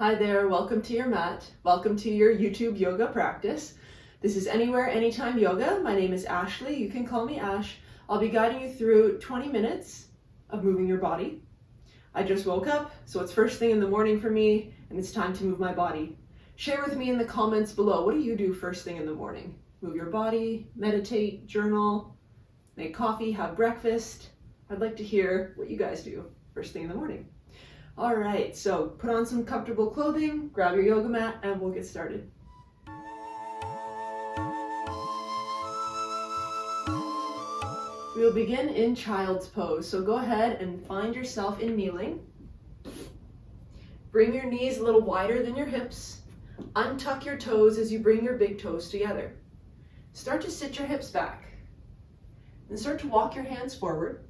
Hi there, welcome to your mat. Welcome to your YouTube yoga practice. This is Anywhere, Anytime Yoga. My name is Ashley. You can call me Ash. I'll be guiding you through 20 minutes of moving your body. I just woke up, so it's first thing in the morning for me, and it's time to move my body. Share with me in the comments below, what do you do first thing in the morning? Move your body, meditate, journal, make coffee, have breakfast. I'd like to hear what you guys do first thing in the morning. All right, so put on some comfortable clothing, grab your yoga mat, and we'll get started. We'll begin in child's pose, so go ahead and find yourself in kneeling. Bring your knees a little wider than your hips. Untuck your toes as you bring your big toes together. Start to sit your hips back. And start to walk your hands forward,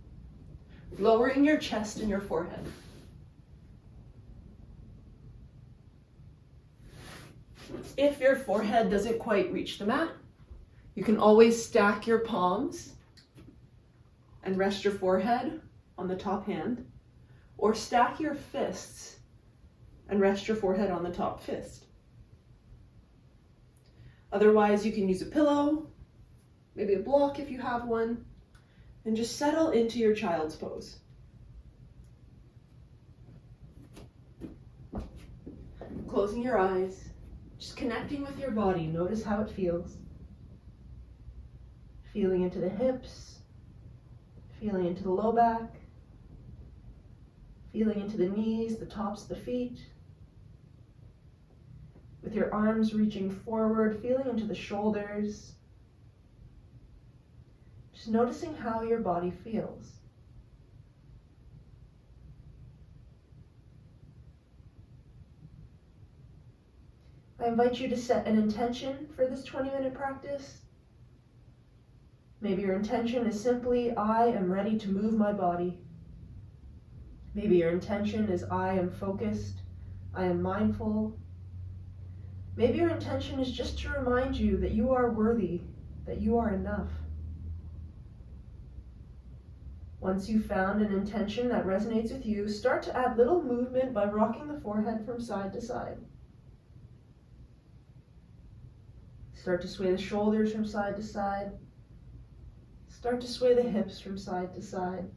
lowering your chest and your forehead. If your forehead doesn't quite reach the mat, you can always stack your palms and rest your forehead on the top hand, or stack your fists and rest your forehead on the top fist. Otherwise, you can use a pillow, maybe a block if you have one, and just settle into your child's pose. Closing your eyes. Just connecting with your body, notice how it feels. Feeling into the hips, feeling into the low back, feeling into the knees, the tops of the feet. With your arms reaching forward, feeling into the shoulders. Just noticing how your body feels. I invite you to set an intention for this 20-minute practice. Maybe your intention is simply, I am ready to move my body. Maybe your intention is, I am focused, I am mindful. Maybe your intention is just to remind you that you are worthy, that you are enough. Once you've found an intention that resonates with you, start to add little movement by rocking the forehead from side to side. Start to sway the shoulders from side to side. Start to sway the hips from side to side.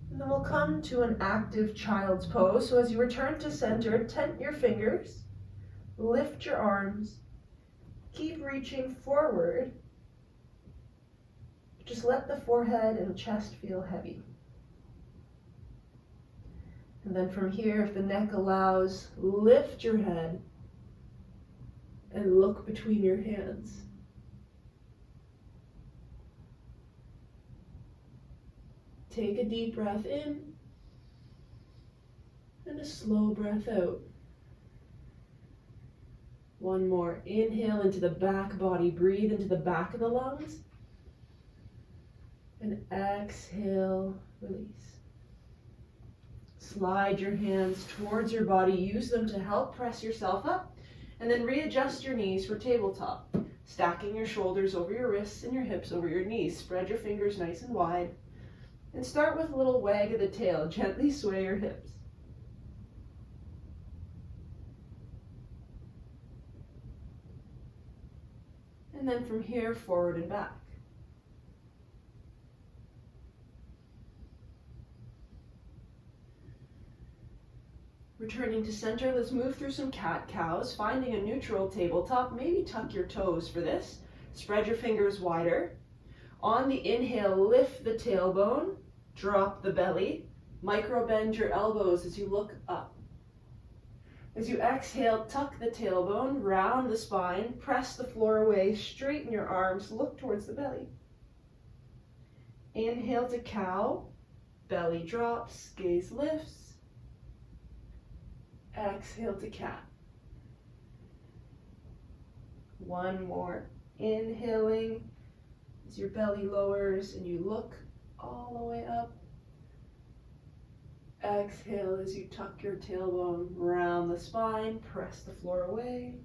And then we'll come to an active child's pose. So as you return to center, tent your fingers, lift your arms, keep reaching forward. Just let the forehead and chest feel heavy. And then from here, if the neck allows, lift your head and look between your hands. Take a deep breath in and a slow breath out. One more. Inhale into the back body. Breathe into the back of the lungs. And exhale, release. Slide your hands towards your body. Use them to help press yourself up. And then readjust your knees for tabletop. Stacking your shoulders over your wrists and your hips over your knees. Spread your fingers nice and wide. And start with a little wag of the tail. Gently sway your hips. And then from here, forward and back. Returning to center, let's move through some cat-cows, finding a neutral tabletop. Maybe tuck your toes for this. Spread your fingers wider. On the inhale, lift the tailbone, drop the belly. Micro bend your elbows as you look up. As you exhale, tuck the tailbone, round the spine, press the floor away, straighten your arms, look towards the belly. Inhale to cow, belly drops, gaze lifts. Exhale to cat. One more. Inhaling as your belly lowers and you look all the way up. Exhale as you tuck your tailbone round the spine, press the floor away.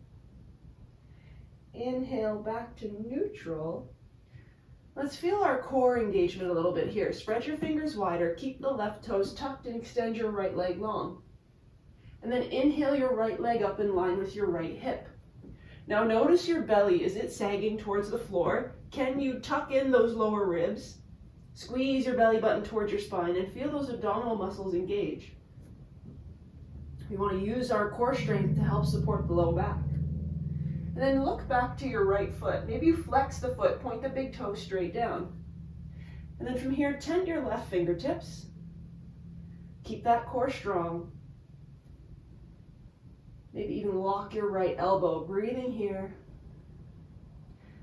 Inhale back to neutral. Let's feel our core engagement a little bit here. Spread your fingers wider, keep the left toes tucked, and extend your right leg long. And then inhale your right leg up in line with your right hip. Now notice your belly. Is it sagging towards the floor? Can you tuck in those lower ribs? Squeeze your belly button towards your spine and feel those abdominal muscles engage. We want to use our core strength to help support the low back. And then look back to your right foot. Maybe you flex the foot, point the big toe straight down. And then from here, tent your left fingertips. Keep that core strong. Maybe even lock your right elbow, breathing here.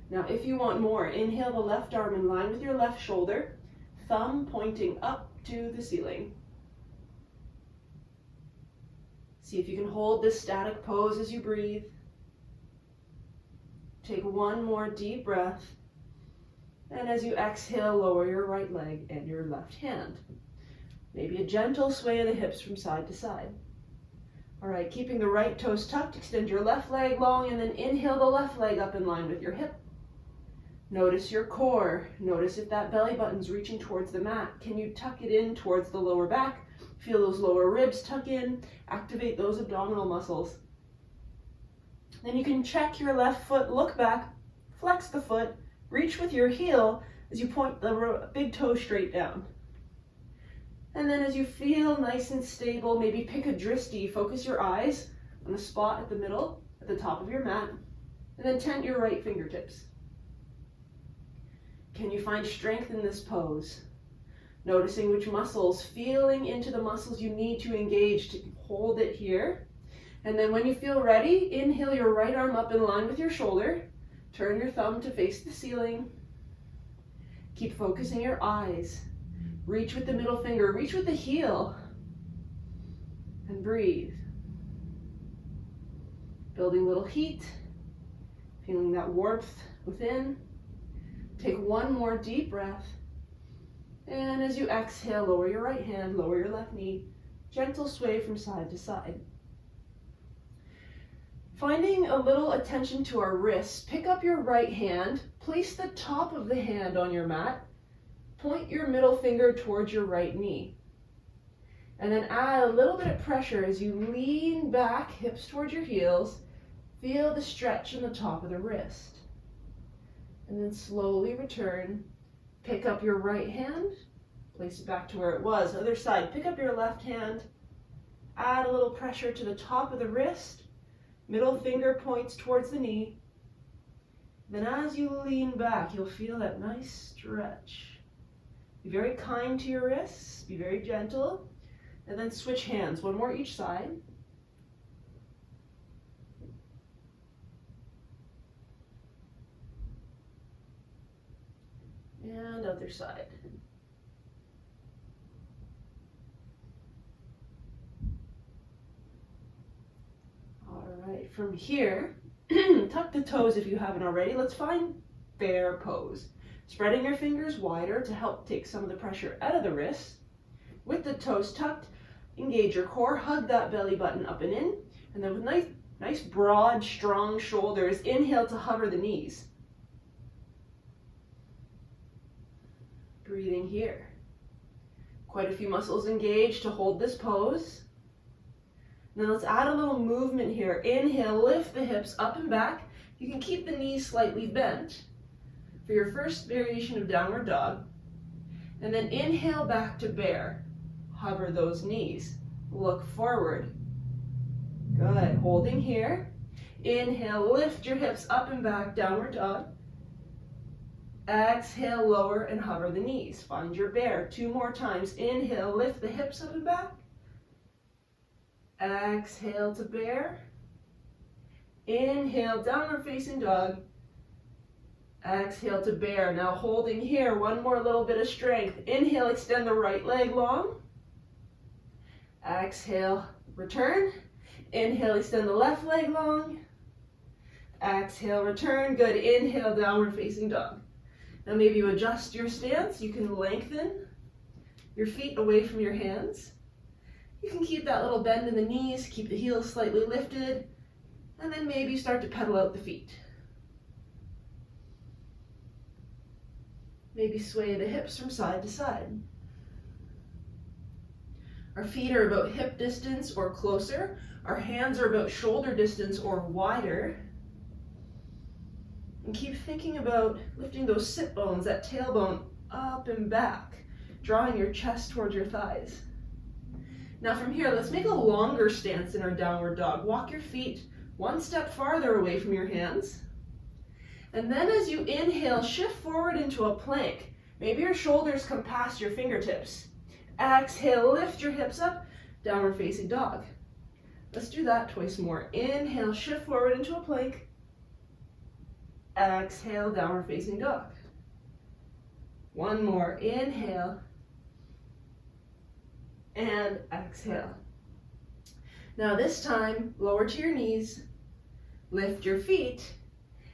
Now if you want more, inhale the left arm in line with your left shoulder, thumb pointing up to the ceiling. See if you can hold this static pose as you breathe. Take one more deep breath. And as you exhale, lower your right leg and your left hand. Maybe a gentle sway of the hips from side to side. All right, keeping the right toes tucked, extend your left leg long, and then inhale the left leg up in line with your hip. Notice your core. Notice if that belly button's reaching towards the mat. Can you tuck it in towards the lower back? Feel those lower ribs tuck in. Activate those abdominal muscles. Then you can check your left foot, look back, flex the foot, reach with your heel as you point the big toe straight down. And then as you feel nice and stable, maybe pick a drishti, focus your eyes on the spot at the middle, at the top of your mat, and then tent your right fingertips. Can you find strength in this pose? Noticing which muscles, feeling into the muscles you need to engage to hold it here. And then when you feel ready, inhale your right arm up in line with your shoulder. Turn your thumb to face the ceiling. Keep focusing your eyes. Reach with the middle finger, reach with the heel. And breathe. Building little heat. Feeling that warmth within. Take one more deep breath. And as you exhale, lower your right hand, lower your left knee. Gentle sway from side to side. Finding a little attention to our wrists, pick up your right hand, place the top of the hand on your mat, point your middle finger towards your right knee. And then add a little bit of pressure as you lean back, hips towards your heels, feel the stretch in the top of the wrist. And then slowly return, pick up your right hand, place it back to where it was. Other side, pick up your left hand, add a little pressure to the top of the wrist, middle finger points towards the knee. Then as you lean back, you'll feel that nice stretch. Be very kind to your wrists, be very gentle, and then switch hands, one more each side. And other side. All right, from here, tuck the toes if you haven't already. Let's find bear pose. Spreading your fingers wider to help take some of the pressure out of the wrists. With the toes tucked, engage your core, hug that belly button up and in, and then with nice broad, strong shoulders, inhale to hover the knees. Breathing here. Quite a few muscles engaged to hold this pose. Now let's add a little movement here. Inhale, lift the hips up and back. You can keep the knees slightly bent for your first variation of downward dog. And then inhale back to bear. Hover those knees. Look forward. Good. Holding here. Inhale, lift your hips up and back, downward dog. Exhale, lower and hover the knees. Find your bear. 2 more times. Inhale, lift the hips up and back. Exhale to bear. Inhale, downward facing dog. Exhale to bear. Now holding here, one more little bit of strength. Inhale, extend the right leg long. Exhale, return. Inhale, extend the left leg long. Exhale, return. Good. Inhale, downward facing dog. Now maybe you adjust your stance. You can lengthen your feet away from your hands. You can keep that little bend in the knees, keep the heels slightly lifted, and then maybe start to pedal out the feet. Maybe sway the hips from side to side. Our feet are about hip distance or closer. Our hands are about shoulder distance or wider. And keep thinking about lifting those sit bones, that tailbone up and back, drawing your chest towards your thighs. Now from here, let's make a longer stance in our downward dog. Walk your feet one step farther away from your hands. And then as you inhale, shift forward into a plank. Maybe your shoulders come past your fingertips. Exhale, lift your hips up, downward facing dog. Let's do that twice more. Inhale, shift forward into a plank. Exhale, downward facing dog. One more. Inhale. And exhale. Now this time, lower to your knees, lift your feet,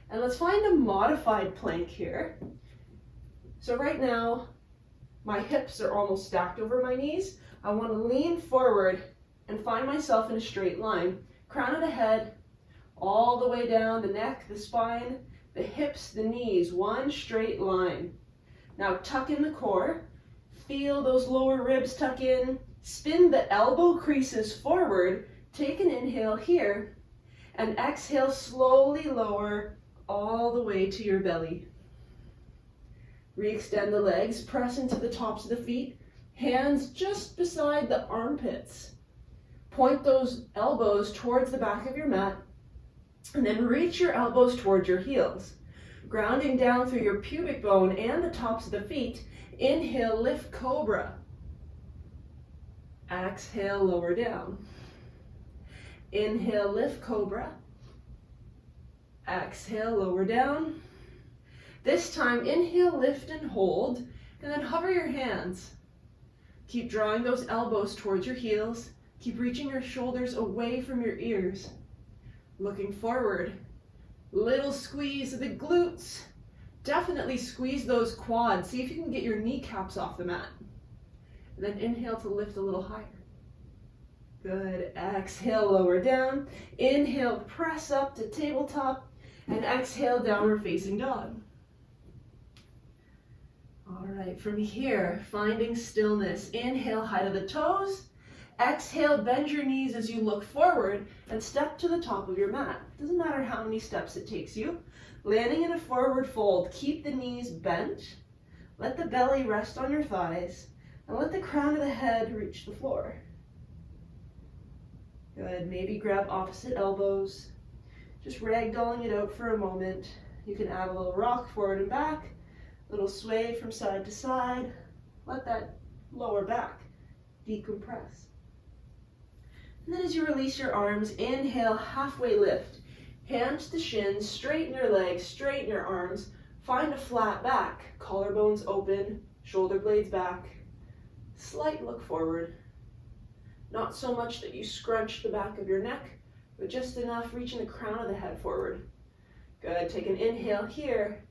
and let's find a modified plank here. So right now, my hips are almost stacked over my knees. I want to lean forward and find myself in a straight line. Crown of the head, all the way down the neck, the spine, the hips, the knees, one straight line. Now tuck in the core, feel those lower ribs tuck in, spin the elbow creases forward, take an inhale here, and exhale, slowly lower all the way to your belly. Re-extend the legs, press into the tops of the feet, hands just beside the armpits. Point those elbows towards the back of your mat, and then reach your elbows towards your heels. Grounding down through your pubic bone and the tops of the feet, inhale, lift cobra. Exhale, lower down. Inhale, lift cobra. Exhale, lower down. This time, inhale, lift and hold, and then hover your hands. Keep drawing those elbows towards your heels. Keep reaching your shoulders away from your ears. Looking forward. Little squeeze of the glutes. Definitely squeeze those quads. See if you can get your kneecaps off the mat. And then inhale to lift a little higher. Good. Exhale, lower down. Inhale, press up to tabletop. And exhale, downward facing dog. All right, from here, finding stillness. Inhale, height of the toes. Exhale, bend your knees as you look forward and step to the top of your mat. Doesn't matter how many steps it takes you. Landing in a forward fold, keep the knees bent. Let the belly rest on your thighs and let the crown of the head reach the floor. Good, maybe grab opposite elbows. Just ragdolling it out for a moment. You can add a little rock forward and back. Little sway from side to side. Let that lower back decompress. And then as you release your arms, inhale, halfway lift. Hands to shins, straighten your legs, straighten your arms. Find a flat back. Collarbones open, shoulder blades back. Slight look forward. Not so much that you scrunch the back of your neck, but just enough reaching the crown of the head forward. Good, take an inhale here.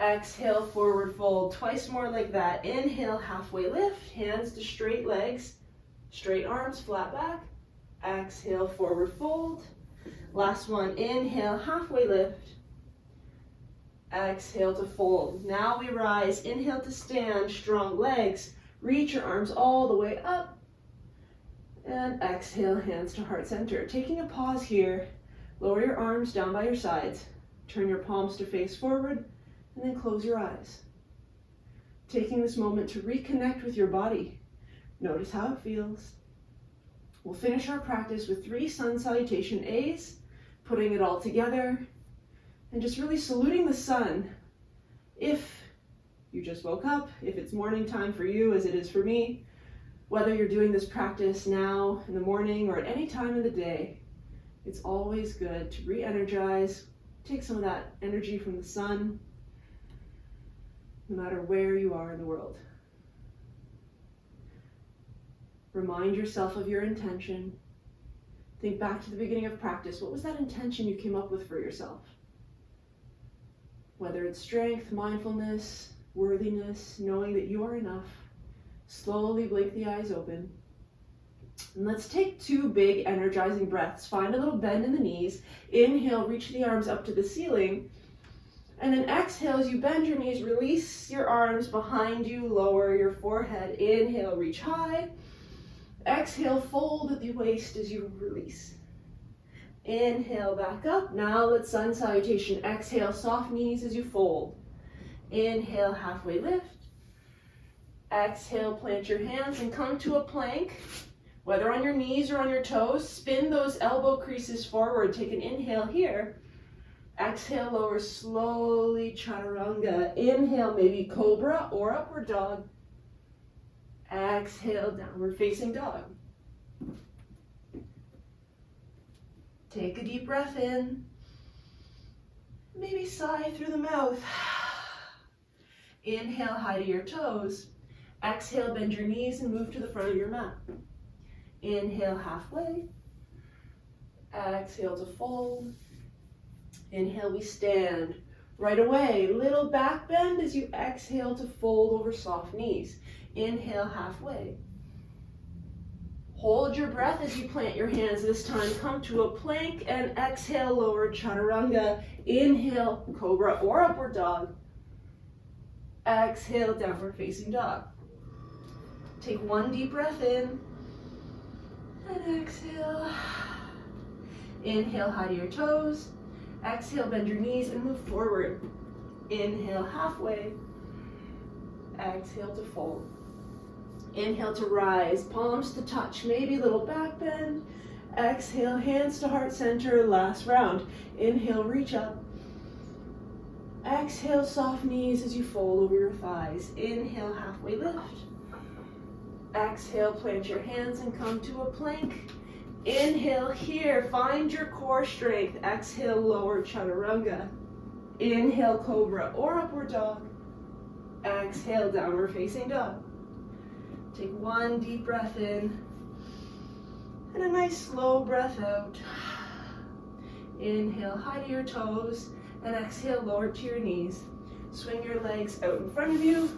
Exhale, forward fold, twice more like that. Inhale, halfway lift, hands to straight legs, straight arms, flat back. Exhale, forward fold. Last one, inhale, halfway lift. Exhale to fold. Now we rise, inhale to stand, strong legs. Reach your arms all the way up. And exhale, hands to heart center. Taking a pause here, lower your arms down by your sides. Turn your palms to face forward. And then close your eyes. Taking this moment to reconnect with your body. Notice how it feels. We'll finish our practice with 3 sun salutation A's, putting it all together, and just really saluting the sun. If you just woke up, if it's morning time for you as it is for me, whether you're doing this practice now in the morning or at any time of the day, it's always good to re-energize, take some of that energy from the sun, no matter where you are in the world. Remind yourself of your intention. Think back to the beginning of practice. What was that intention you came up with for yourself? Whether it's strength, mindfulness, worthiness, knowing that you are enough. Slowly blink the eyes open. And let's take 2 big energizing breaths. Find a little bend in the knees. Inhale, reach the arms up to the ceiling. And then exhale as you bend your knees, release your arms behind you, lower your forehead. Inhale, reach high. Exhale, fold at the waist as you release. Inhale, back up. Now let's sun salutation. Exhale, soft knees as you fold. Inhale, halfway lift. Exhale, plant your hands and come to a plank. Whether on your knees or on your toes, spin those elbow creases forward. Take an inhale here. Exhale, lower slowly, chaturanga. Inhale, maybe cobra or upward dog. Exhale, downward facing dog. Take a deep breath in. Maybe sigh through the mouth. Inhale, high to your toes. Exhale, bend your knees and move to the front of your mat. Inhale, halfway. Exhale to fold. Inhale, we stand. Right away, little back bend as you exhale to fold over soft knees. Inhale, halfway. Hold your breath as you plant your hands. This time, come to a plank and exhale, lower chaturanga. Inhale, cobra or upward dog. Exhale, downward facing dog. Take one deep breath in and exhale. Inhale, high to your toes. Exhale, bend your knees and move forward. Inhale, halfway. Exhale to fold. Inhale to rise, palms to touch, maybe a little back bend. Exhale, hands to heart center, last round. Inhale, reach up. Exhale, soft knees as you fold over your thighs. Inhale, halfway lift. Exhale, plant your hands and come to a plank. Inhale here, find your core strength. Exhale, lower chaturanga. Inhale, cobra or upward dog. Exhale, downward facing dog. Take one deep breath in and a nice slow breath out. Inhale, high to your toes, and exhale, lower to your knees. Swing your legs out in front of you.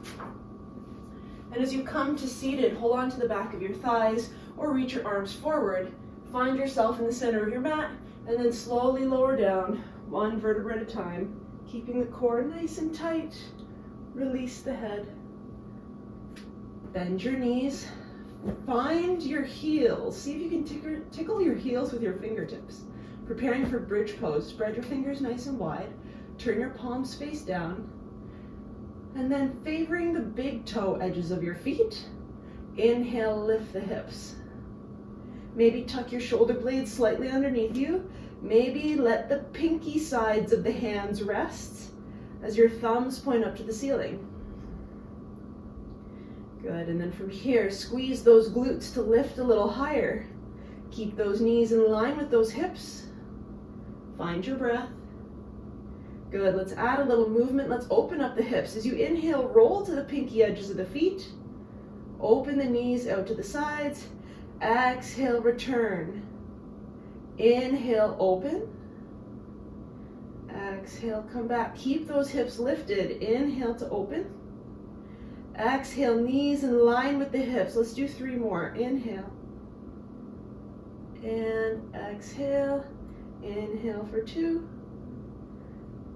And as you come to seated, hold on to the back of your thighs or reach your arms forward. Find yourself in the center of your mat and then slowly lower down, one vertebra at a time, keeping the core nice and tight. Release the head. Bend your knees. Find your heels. See if you can tickle your heels with your fingertips. Preparing for bridge pose. Spread your fingers nice and wide. Turn your palms face down. And then favoring the big toe edges of your feet, inhale, lift the hips. Maybe tuck your shoulder blades slightly underneath you. Maybe let the pinky sides of the hands rest as your thumbs point up to the ceiling. Good, and then from here, squeeze those glutes to lift a little higher. Keep those knees in line with those hips. Find your breath. Good, let's add a little movement. Let's open up the hips. As you inhale, roll to the pinky edges of the feet. Open the knees out to the sides. Exhale, return. Inhale, open. Exhale, come back. Keep those hips lifted. Inhale to open. Exhale, knees in line with the hips. Let's do 3 more. Inhale. And exhale. Inhale for 2.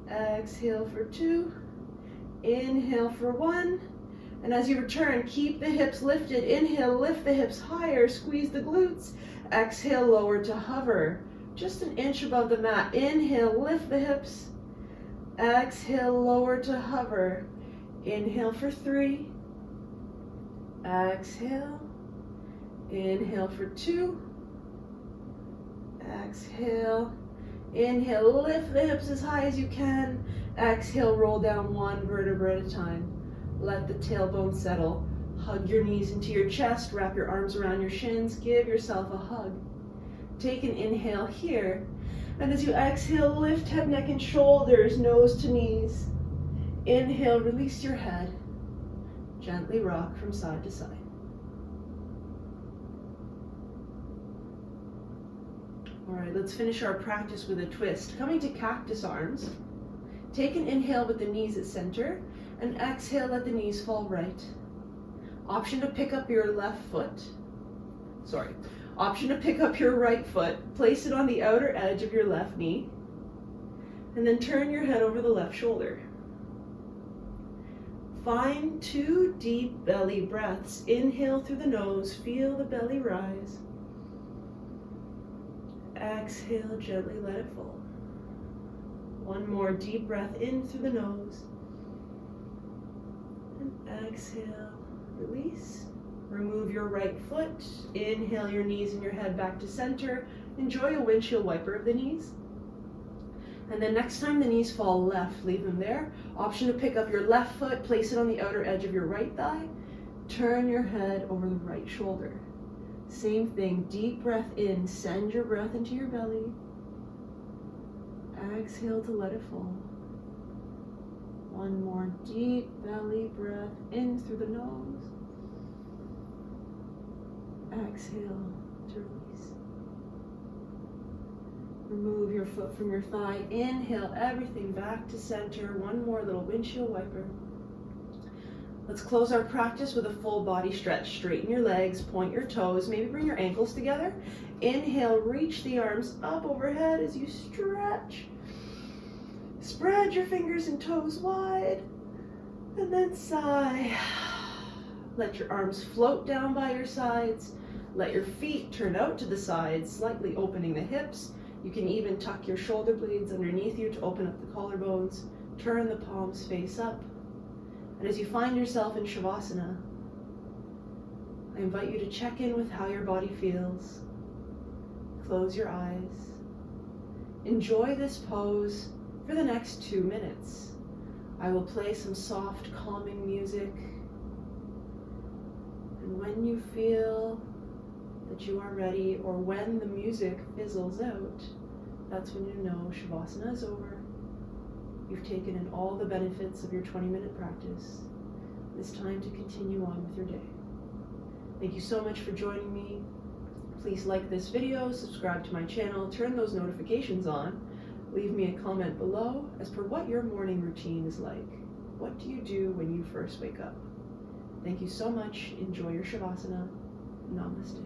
Exhale for 2. Inhale for 1. And as you return, keep the hips lifted. Inhale, lift the hips higher, squeeze the glutes. Exhale, lower to hover, just an inch above the mat. Inhale, lift the hips. Exhale, lower to hover. Inhale for 3. Exhale. Inhale for 2. Exhale. Inhale, lift the hips as high as you can. Exhale, roll down 1 vertebra at a time. Let the tailbone settle. Hug your knees into your chest. Wrap your arms around your shins. Give yourself a hug. Take an inhale here. And as you exhale, lift head, neck, and shoulders, nose to knees. Inhale, release your head. Gently rock from side to side. All right, let's finish our practice with a twist. Coming to cactus arms. Take an inhale with the knees at center, and exhale, let the knees fall right. Option to pick up your Option to pick up your right foot. Place it on the outer edge of your left knee. And then turn your head over the left shoulder. Find 2 deep belly breaths. Inhale through the nose, feel the belly rise. Exhale, gently let it fall. One more deep breath in through the nose. And exhale, release. Remove your right foot. Inhale your knees and your head back to center. Enjoy a windshield wiper of the knees. And then next time the knees fall left, leave them there. Option to pick up your left foot, place it on the outer edge of your right thigh. Turn your head over the right shoulder. Same thing, deep breath in, send your breath into your belly. Exhale to let it fall. One more deep belly breath in through the nose. Exhale to release. Remove your foot from your thigh. Inhale everything back to center. One more little windshield wiper. Let's close our practice with a full body stretch. Straighten your legs, point your toes, maybe bring your ankles together. Inhale, reach the arms up overhead as you stretch. Spread your fingers and toes wide, and then sigh. Let your arms float down by your sides. Let your feet turn out to the sides, slightly opening the hips. You can even tuck your shoulder blades underneath you to open up the collarbones. Turn the palms face up. And as you find yourself in Shavasana, I invite you to check in with how your body feels. Close your eyes. Enjoy this pose for the next 2 minutes. I will play some soft, calming music. And when you feel that you are ready, or when the music fizzles out, that's when you know Shavasana is over. You've taken in all the benefits of your 20-minute practice. It's time to continue on with your day. Thank you so much for joining me. Please like this video, subscribe to my channel, turn those notifications on. Leave me a comment below as per what your morning routine is like. What do you do when you first wake up? Thank you so much. Enjoy your Shavasana. Namaste.